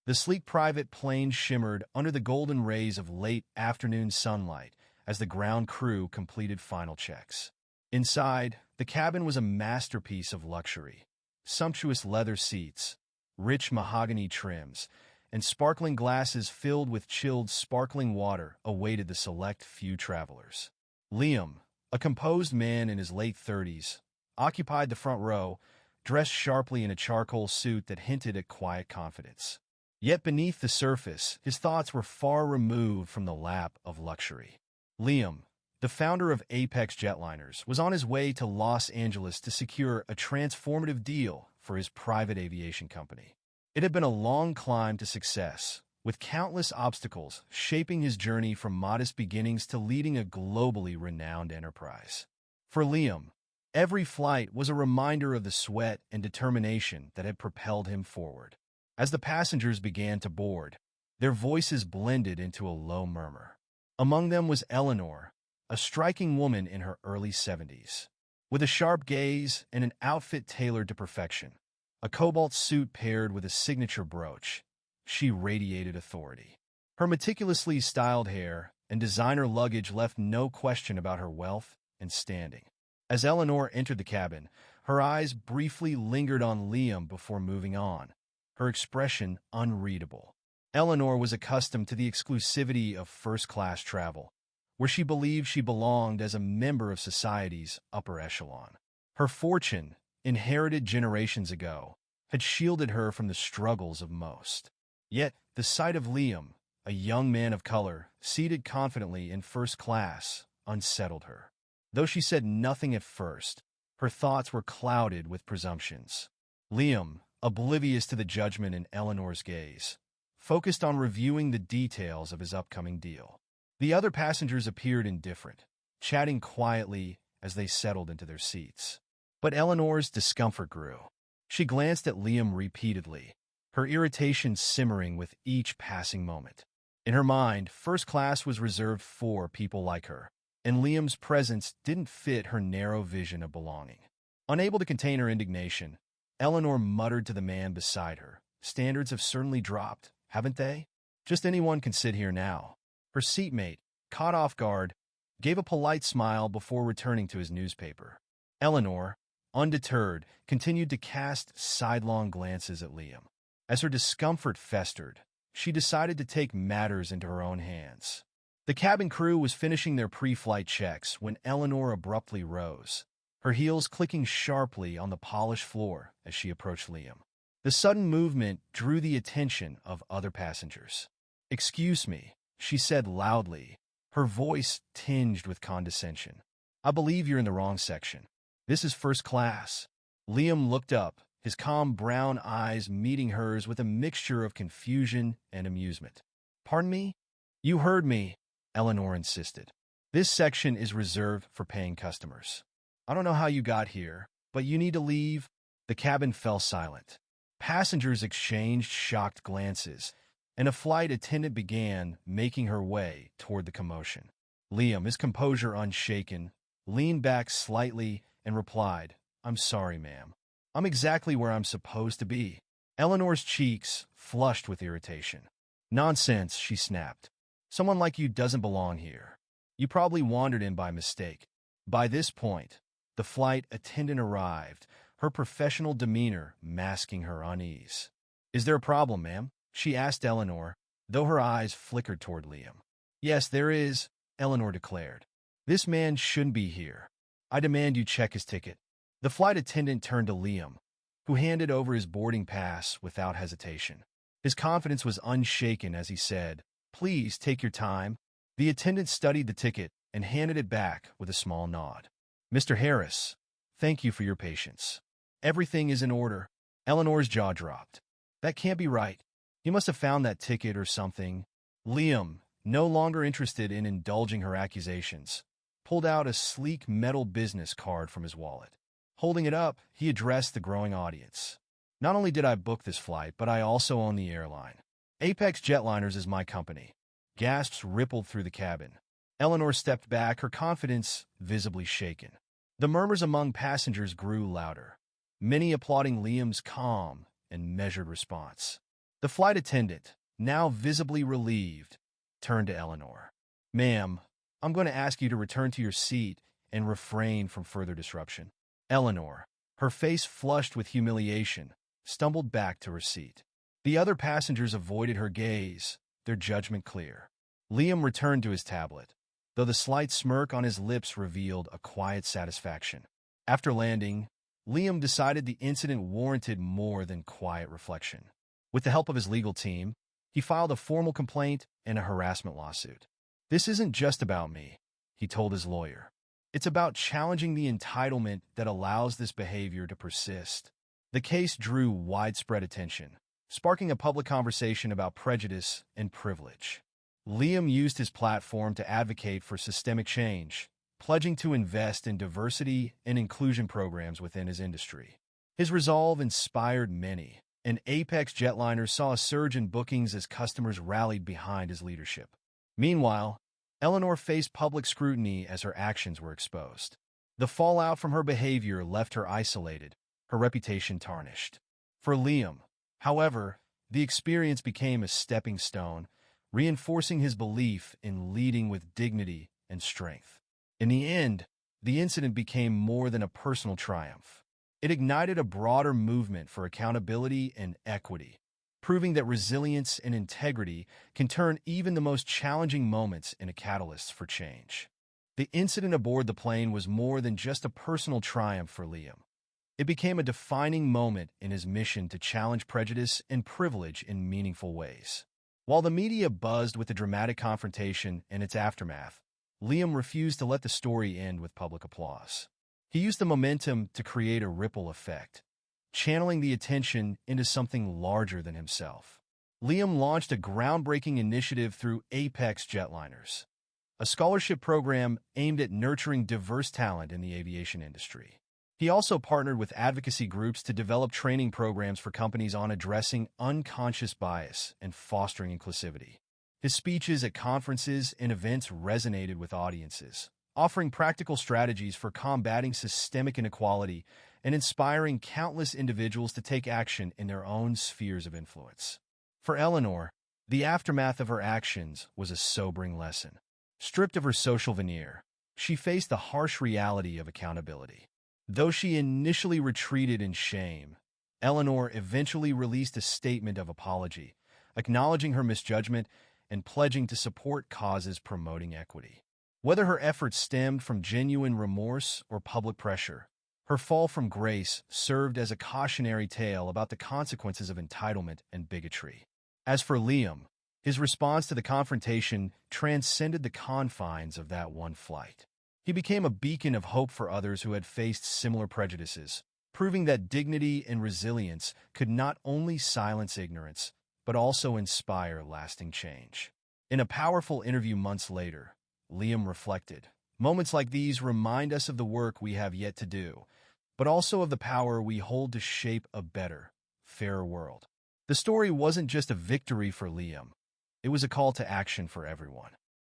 The sleek private plane shimmered under the golden rays of late afternoon sunlight as the ground crew completed final checks. Inside, the cabin was a masterpiece of luxury. Sumptuous leather seats, rich mahogany trims, and sparkling glasses filled with chilled sparkling water awaited the select few travelers. Liam, a composed man in his late 30s, occupied the front row, dressed sharply in a charcoal suit that hinted at quiet confidence. Yet beneath the surface, his thoughts were far removed from the lap of luxury. Liam, the founder of Apex Jetliners, was on his way to Los Angeles to secure a transformative deal for his private aviation company. It had been a long climb to success, with countless obstacles shaping his journey from modest beginnings to leading a globally renowned enterprise. For Liam, every flight was a reminder of the sweat and determination that had propelled him forward. As the passengers began to board, their voices blended into a low murmur. Among them was Eleanor, a striking woman in her early 70s. With a sharp gaze and an outfit tailored to perfection, a cobalt suit paired with a signature brooch, she radiated authority. Her meticulously styled hair and designer luggage left no question about her wealth and standing. As Eleanor entered the cabin, her eyes briefly lingered on Liam before moving on, her expression unreadable. Eleanor was accustomed to the exclusivity of first-class travel, where she believed she belonged as a member of society's upper echelon. Her fortune, inherited generations ago, had shielded her from the struggles of most. Yet, the sight of Liam, a young man of color, seated confidently in first class, unsettled her. Though she said nothing at first, her thoughts were clouded with presumptions. Liam, oblivious to the judgment in Eleanor's gaze, focused on reviewing the details of his upcoming deal. The other passengers appeared indifferent, chatting quietly as they settled into their seats. But Eleanor's discomfort grew. She glanced at Liam repeatedly, her irritation simmering with each passing moment. In her mind, first class was reserved for people like her, and Liam's presence didn't fit her narrow vision of belonging. Unable to contain her indignation, Eleanor muttered to the man beside her, "Standards have certainly dropped, haven't they? Just anyone can sit here now." Her seatmate, caught off guard, gave a polite smile before returning to his newspaper. Eleanor, undeterred, continued to cast sidelong glances at Liam. As her discomfort festered, she decided to take matters into her own hands. The cabin crew was finishing their pre-flight checks when Eleanor abruptly rose, her heels clicking sharply on the polished floor as she approached Liam. The sudden movement drew the attention of other passengers. "Excuse me," she said loudly, her voice tinged with condescension. "I believe you're in the wrong section. This is first class." Liam looked up, his calm brown eyes meeting hers with a mixture of confusion and amusement. "Pardon me?" "You heard me," Eleanor insisted. "This section is reserved for paying customers. I don't know how you got here, but you need to leave." The cabin fell silent. Passengers exchanged shocked glances, and a flight attendant began making her way toward the commotion. Liam, his composure unshaken, leaned back slightly and replied, "I'm sorry, ma'am. I'm exactly where I'm supposed to be." Eleanor's cheeks flushed with irritation. "Nonsense," she snapped. "Someone like you doesn't belong here. You probably wandered in by mistake." By this point, the flight attendant arrived, her professional demeanor masking her unease. "Is there a problem, ma'am?" she asked Eleanor, though her eyes flickered toward Liam. "Yes, there is," Eleanor declared. "This man shouldn't be here. I demand you check his ticket." The flight attendant turned to Liam, who handed over his boarding pass without hesitation. His confidence was unshaken as he said, "Please take your time." The attendant studied the ticket and handed it back with a small nod. "Mr. Harris, thank you for your patience. Everything is in order." Eleanor's jaw dropped. "That can't be right. You must have found that ticket or something." Liam, no longer interested in indulging her accusations, pulled out a sleek metal business card from his wallet. Holding it up, he addressed the growing audience. "Not only did I book this flight, but I also own the airline. Apex Jetliners is my company." Gasps rippled through the cabin. Eleanor stepped back, her confidence visibly shaken. The murmurs among passengers grew louder, many applauding Liam's calm and measured response. The flight attendant, now visibly relieved, turned to Eleanor. "Ma'am, I'm going to ask you to return to your seat and refrain from further disruption." Eleanor, her face flushed with humiliation, stumbled back to her seat. The other passengers avoided her gaze, their judgment clear. Liam returned to his tablet, though the slight smirk on his lips revealed a quiet satisfaction. After landing, Liam decided the incident warranted more than quiet reflection. With the help of his legal team, he filed a formal complaint and a harassment lawsuit. "This isn't just about me," he told his lawyer. "It's about challenging the entitlement that allows this behavior to persist." The case drew widespread attention, sparking a public conversation about prejudice and privilege. Liam used his platform to advocate for systemic change, pledging to invest in diversity and inclusion programs within his industry. His resolve inspired many, and Apex jetliners saw a surge in bookings as customers rallied behind his leadership. Meanwhile, Eleanor faced public scrutiny as her actions were exposed. The fallout from her behavior left her isolated, her reputation tarnished. For Liam, however, the experience became a stepping stone, reinforcing his belief in leading with dignity and strength. In the end, the incident became more than a personal triumph. It ignited a broader movement for accountability and equity, proving that resilience and integrity can turn even the most challenging moments into catalysts for change. The incident aboard the plane was more than just a personal triumph for Liam. It became a defining moment in his mission to challenge prejudice and privilege in meaningful ways. While the media buzzed with the dramatic confrontation and its aftermath, Liam refused to let the story end with public applause. He used the momentum to create a ripple effect, channeling the attention into something larger than himself. Liam launched a groundbreaking initiative through Apex Jetliners, a scholarship program aimed at nurturing diverse talent in the aviation industry. He also partnered with advocacy groups to develop training programs for companies on addressing unconscious bias and fostering inclusivity. His speeches at conferences and events resonated with audiences, offering practical strategies for combating systemic inequality and inspiring countless individuals to take action in their own spheres of influence. For Eleanor, the aftermath of her actions was a sobering lesson. Stripped of her social veneer, she faced the harsh reality of accountability. Though she initially retreated in shame, Eleanor eventually released a statement of apology, acknowledging her misjudgment and pledging to support causes promoting equity. Whether her efforts stemmed from genuine remorse or public pressure, her fall from grace served as a cautionary tale about the consequences of entitlement and bigotry. As for Liam, his response to the confrontation transcended the confines of that one flight. He became a beacon of hope for others who had faced similar prejudices, proving that dignity and resilience could not only silence ignorance, but also inspire lasting change. In a powerful interview months later, Liam reflected, "Moments like these remind us of the work we have yet to do, but also of the power we hold to shape a better, fairer world." The story wasn't just a victory for Liam. It was a call to action for everyone.